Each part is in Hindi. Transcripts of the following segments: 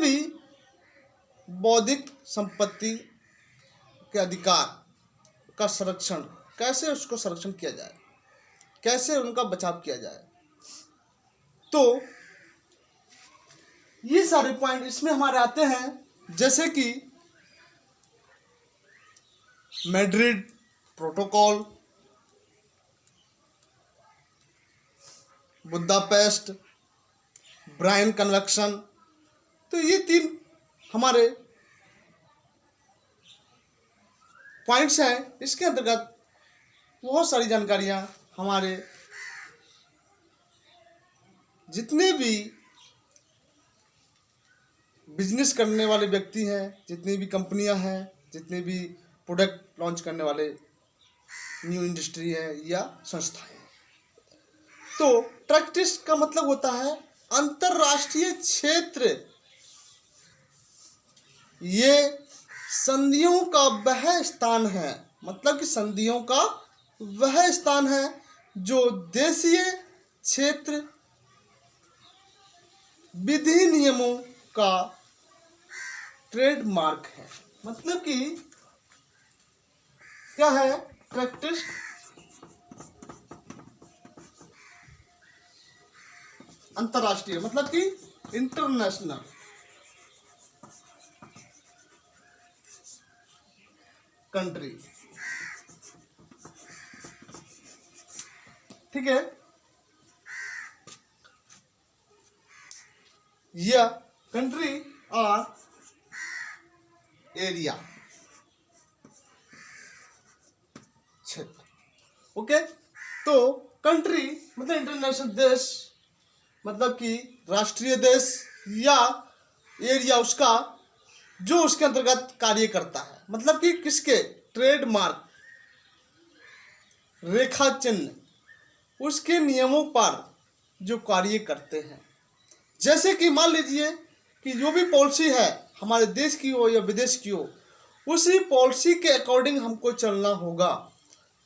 भी बौद्धिक संपत्ति के अधिकार का संरक्षण, कैसे उसको संरक्षण किया जाए, कैसे उनका बचाव किया जाए। तो ये सारे पॉइंट इसमें हमारे आते हैं, जैसे कि Madrid protocol, Budapest, Brian convention. तो ये 3 हमारे पॉइंट्स हैं। इसके अंतर्गत बहुत सारी जानकारियां हमारे जितने भी बिजनेस करने वाले व्यक्ति हैं, जितनी भी कंपनियां हैं, जितने भी प्रोडक्ट लॉन्च करने वाले न्यू इंडस्ट्री है या संस्थाएं। तो ट्रैक्टिस्ट का मतलब होता है अंतरराष्ट्रीय क्षेत्र। ये संधियों का वह स्थान है, मतलब कि संधियों का वह स्थान है जो देशीय क्षेत्र विधि नियमों का ट्रेडमार्क है। मतलब कि क्या है ट्रैक्टिस्ट? अंतरराष्ट्रीय, मतलब कि इंटरनेशनल। कंट्री, ठीक है। या कंट्री और एरिया, क्षेत्र। ओके, तो कंट्री मतलब इंटरनेशनल देश, मतलब कि राष्ट्रीय देश, या एरिया उसका जो उसके अंतर्गत कार्य करता है, मतलब कि किसके ट्रेडमार्क, रेखा चिन्ह उसके नियमों पर जो कार्य करते हैं। जैसे कि मान लीजिए कि जो भी पॉलिसी है हमारे देश की हो या विदेश की हो, उसी पॉलिसी के अकॉर्डिंग हमको चलना होगा,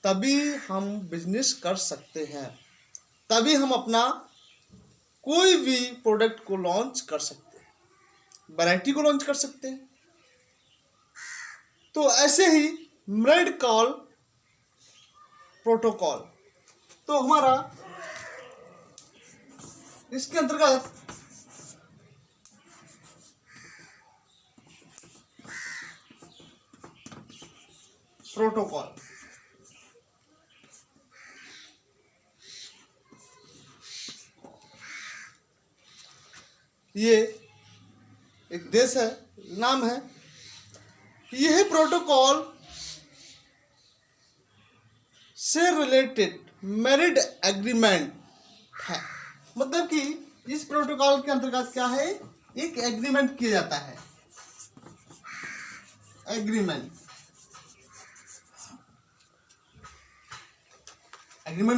तभी हम बिजनेस कर सकते हैं, तभी हम अपना कोई भी प्रोडक्ट को लॉन्च कर सकते हैं, वैरायटी को लॉन्च कर सकते हैं। तो ऐसे ही मैड्रिड प्रोटोकॉल, तो हमारा इसके अंतर्गत प्रोटोकॉल ये एक देश है, नाम है। यह प्रोटोकॉल से रिलेटेड मैरिड एग्रीमेंट है। मतलब कि इस प्रोटोकॉल के अंतर्गत क्या है, एक एग्रीमेंट किया जाता है। एग्रीमेंट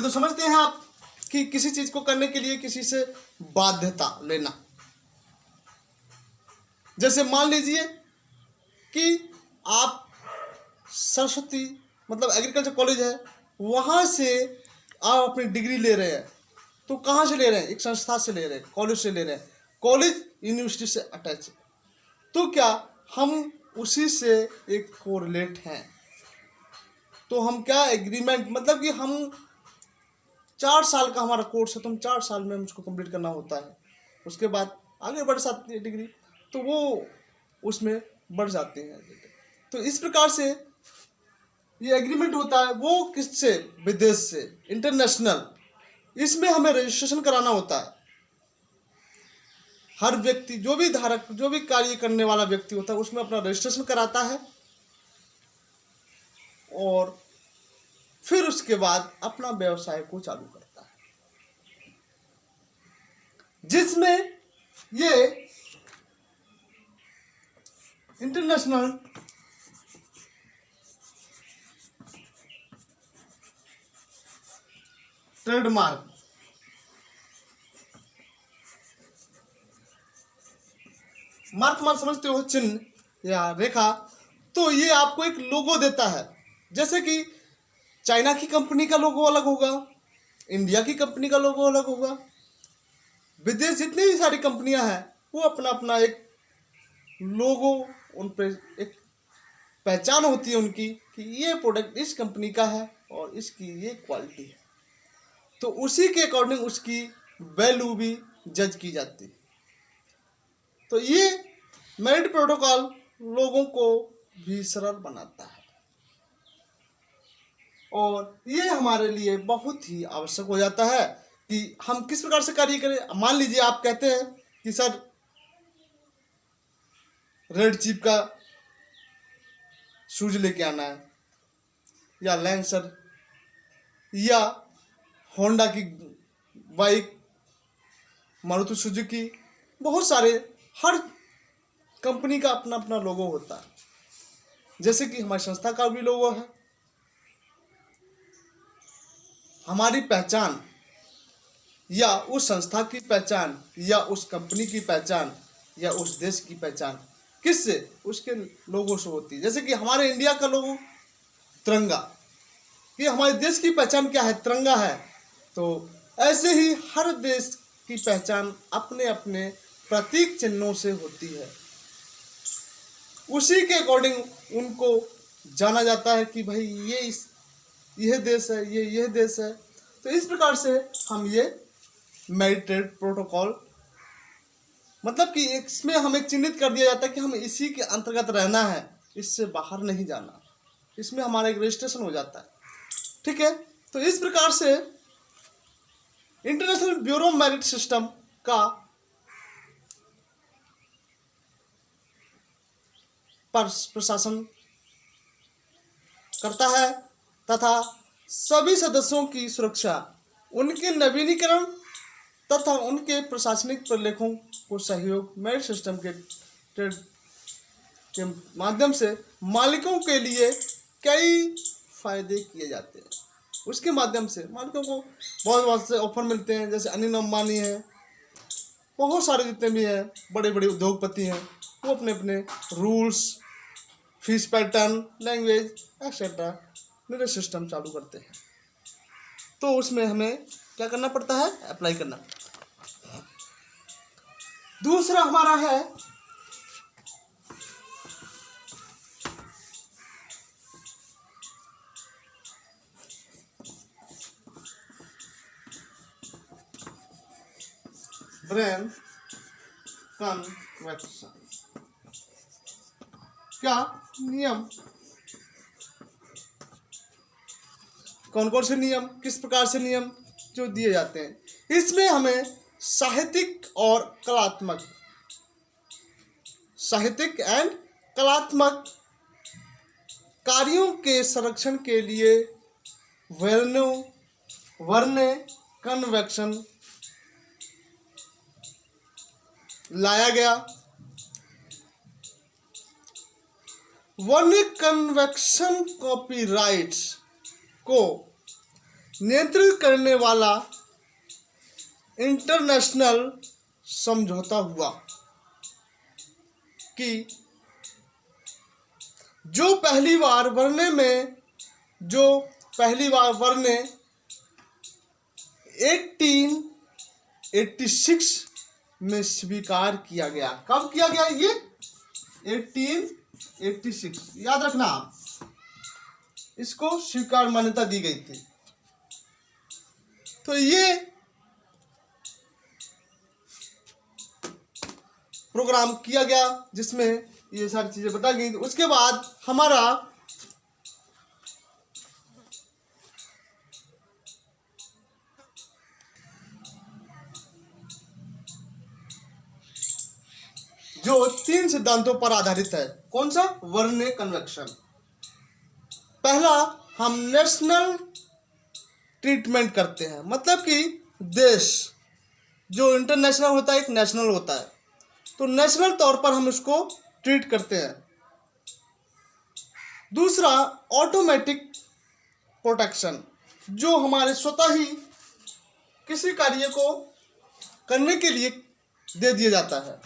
तो समझते हैं आप कि किसी चीज को करने के लिए किसी से बाध्यता लेना। जैसे मान लीजिए कि आप सरस्वती मतलब एग्रीकल्चर कॉलेज है, वहां से आप अपनी डिग्री ले रहे हैं, तो कहाँ से ले रहे हैं? एक संस्था से ले रहे हैं, कॉलेज से ले रहे हैं, कॉलेज यूनिवर्सिटी से अटैच है, तो क्या हम उसी से एक कोरिलेट हैं। तो हम क्या एग्रीमेंट, मतलब कि हम 4 साल का हमारा कोर्स है, तो हम 4 साल में उसको कंप्लीट करना होता है, उसके बाद आगे बढ़ सकती है डिग्री, तो वो उसमें बढ़ जाते हैं। तो इस प्रकार से ये एग्रीमेंट होता है, वो किससे? विदेश से, इंटरनेशनल। इसमें हमें रजिस्ट्रेशन कराना होता है। हर व्यक्ति, जो भी धारक, जो भी कार्य करने वाला व्यक्ति होता है, उसमें अपना रजिस्ट्रेशन कराता है और फिर उसके बाद अपना व्यवसाय को चालू करता है, जिसमें ये इंटरनेशनल ट्रेडमार्क, मार्क समझते हो, चिन्ह या रेखा, तो ये आपको एक लोगो देता है। जैसे कि चाइना की कंपनी का लोगो अलग होगा, इंडिया की कंपनी का लोगो अलग होगा, विदेश जितनी भी सारी कंपनियां हैं वो अपना अपना एक लोगो, उन पे एक पहचान होती है उनकी कि ये प्रोडक्ट इस कंपनी का है और इसकी ये क्वालिटी है, तो उसी के अकॉर्डिंग उसकी वैल्यू भी जज की जाती है। तो ये मेरिट प्रोटोकॉल लोगों को भी सरल बनाता है और ये हमारे लिए बहुत ही आवश्यक हो जाता है कि हम किस प्रकार से कार्य करें। मान लीजिए आप कहते हैं कि सर रेड चीफ का शूज लेके आना है, या लैंसर, या होंडा की बाइक, मारुति सुजुकी, बहुत सारे, हर कंपनी का अपना अपना लोगो होता है। जैसे कि हमारी संस्था का भी लोगो है। हमारी पहचान या उस संस्था की पहचान या उस कंपनी की पहचान या उस देश की पहचान किससे? उसके लोगों से होती है। जैसे कि हमारे इंडिया का लोगो तिरंगा, ये हमारे देश की पहचान क्या है? तिरंगा है। तो ऐसे ही हर देश की पहचान अपने अपने प्रतीक चिन्हों से होती है, उसी के अकॉर्डिंग उनको जाना जाता है कि भाई यह देश है, यह देश है। तो इस प्रकार से हम ये मेरिट प्रोटोकॉल, मतलब कि इसमें हमें चिन्हित कर दिया जाता है कि हमें इसी के अंतर्गत रहना है, इससे बाहर नहीं जाना। इसमें हमारा एक रजिस्ट्रेशन हो जाता है, ठीक है। तो इस प्रकार से इंटरनेशनल ब्यूरो मेरिट सिस्टम का प्रशासन करता है तथा सभी सदस्यों की सुरक्षा, उनके नवीनीकरण तथा उनके प्रशासनिक प्रलेखों को सहयोग मेरिट सिस्टम के माध्यम से मालिकों के लिए कई फायदे किए जाते हैं। उसके माध्यम से मालिकों को बहुत से ऑफर मिलते हैं। जैसे अनिल अंबानी है, बहुत सारे जितने भी हैं बड़े बड़े उद्योगपति हैं, वो अपने अपने rules, fees pattern, language etcetera मेरे सिस्टम चालू करते हैं। तो उसमें हमें क्या करना पड़ता है? अप्लाई करना। दूसरा हमारा है ब्रेन कन्वेक्शन। क्या नियम, कौन कौन से नियम, किस प्रकार से नियम जो दिए जाते हैं। इसमें हमें साहित्यिक और कलात्मक, साहित्यिक एंड कलात्मक कार्यों के संरक्षण के लिए वर्ने कन्वेक्शन लाया गया। वर्ने कन्वेक्शन कॉपीराइट्स को नियंत्रित करने वाला इंटरनेशनल समझौता हुआ कि जो पहली बार वर्ने 1886 में स्वीकार किया गया। कब किया गया? ये 1886, याद रखना आप, इसको स्वीकार मान्यता दी गई थी। तो ये प्रोग्राम किया गया जिसमें ये सारी चीजें बता गई। उसके बाद हमारा जो 3 सिद्धांतों पर आधारित है। कौन सा? Verne convection. पहला, हम नेशनल ट्रीटमेंट करते हैं, मतलब कि देश जो इंटरनेशनल होता है एक नेशनल होता है, तो नेशनल तौर पर हम उसको ट्रीट करते हैं। दूसरा, ऑटोमेटिक प्रोटेक्शन, जो हमारे स्वतः ही किसी कार्य को करने के लिए दे दिया जाता है।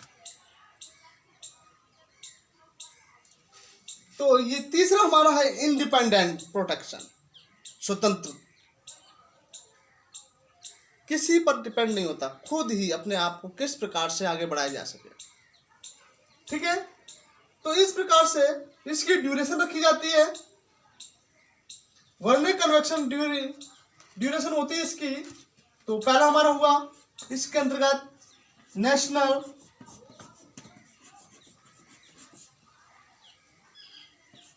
तो ये तीसरा हमारा है इंडिपेंडेंट प्रोटेक्शन, स्वतंत्र, किसी पर डिपेंड नहीं होता, खुद ही अपने आप को किस प्रकार से आगे बढ़ाया जा सके, ठीक है। तो इस प्रकार से इसकी ड्यूरेशन रखी जाती है। वर्नियर कन्वेक्शन ड्यूरेशन होती है इसकी। तो पहला हमारा हुआ इसके अंतर्गत नेशनल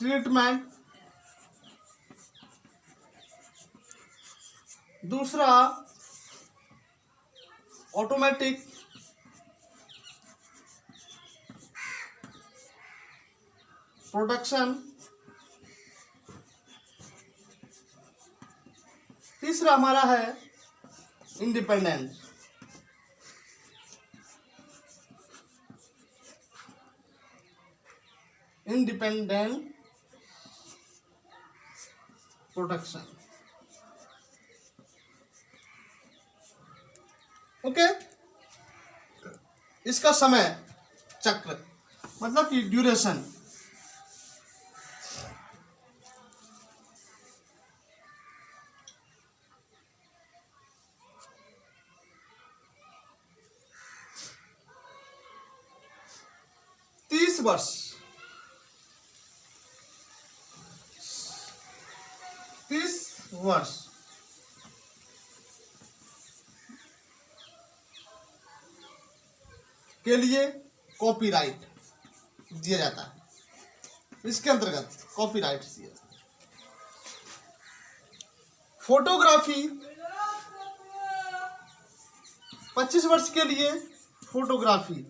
ट्रीटमेंट, दूसरा ऑटोमेटिक प्रोडक्शन, तीसरा हमारा है इंडिपेंडेंट। Independent production. ओके। इसका समय चक्र मतलब कि ड्यूरेशन, वर्ष 30 वर्ष के लिए कॉपीराइट दिया जाता है। इसके अंतर्गत कॉपीराइट दिया जाता है। फोटोग्राफी 25 वर्ष के लिए फोटोग्राफी,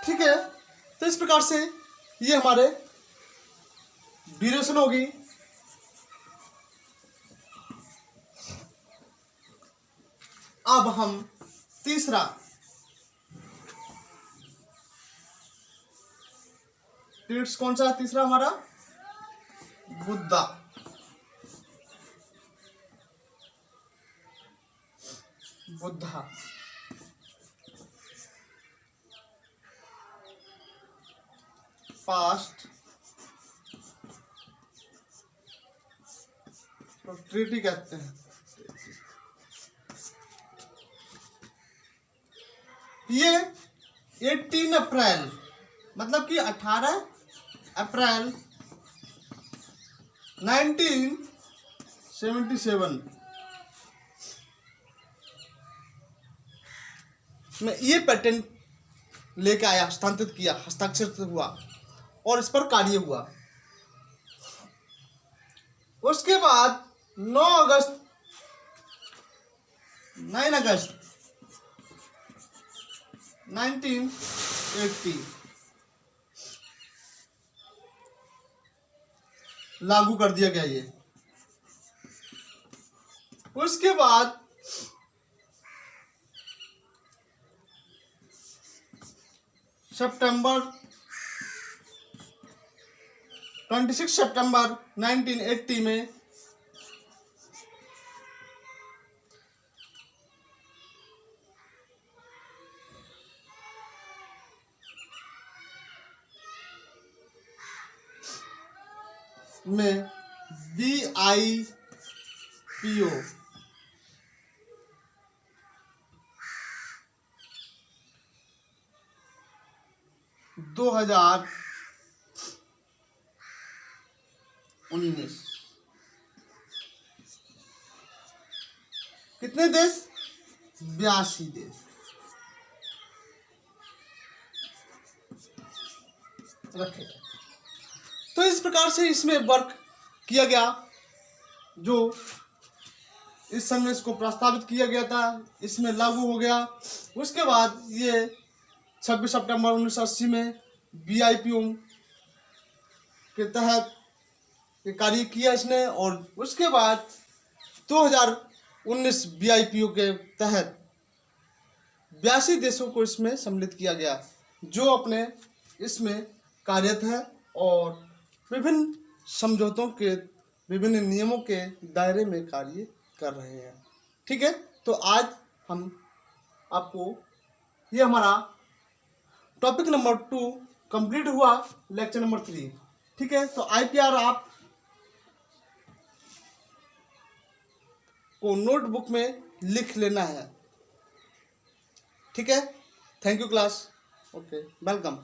ठीक है। तो इस प्रकार से ये हमारे ड्यूरेशन होगी। अब हम तीसरा पीरियड्स कौन सा तीसरा हमारा बुद्धा। बुद्धा पास्ट तो ट्रीटी कहते हैं। ये 18 अप्रैल मतलब कि 18 अप्रैल 1977 में ये पेटेंट लेके आया, हस्तांतरित किया, हस्ताक्षरित हुआ और इस पर कार्य हुआ। उसके बाद 9 अगस्त 1980 लागू कर दिया गया ये। उसके बाद सितंबर 26 सितंबर 1980 में BIPO 2019 कितने देश 82 देश रखे। तो इस प्रकार से इसमें वर्क किया गया, जो इस संदेश को प्रस्तावित किया गया था इसमें लागू हो गया। उसके बाद ये 26 सितंबर 1980 में BIPO के तहत ये कार्य किया इसने और उसके बाद 2019 BIPO के तहत 82 देशों को इसमें सम्मिलित किया गया, जो अपने इसमें कार्यरत है और विभिन्न समझौतों के विभिन्न नियमों के दायरे में कार्य कर रहे हैं। ठीक है। तो आज हम आपको ये हमारा टॉपिक नंबर 2 कंप्लीट हुआ, लेक्चर नंबर 3। ठीक है। तो IPR आप को नोटबुक में लिख लेना है। ठीक है, thank you class, okay, welcome.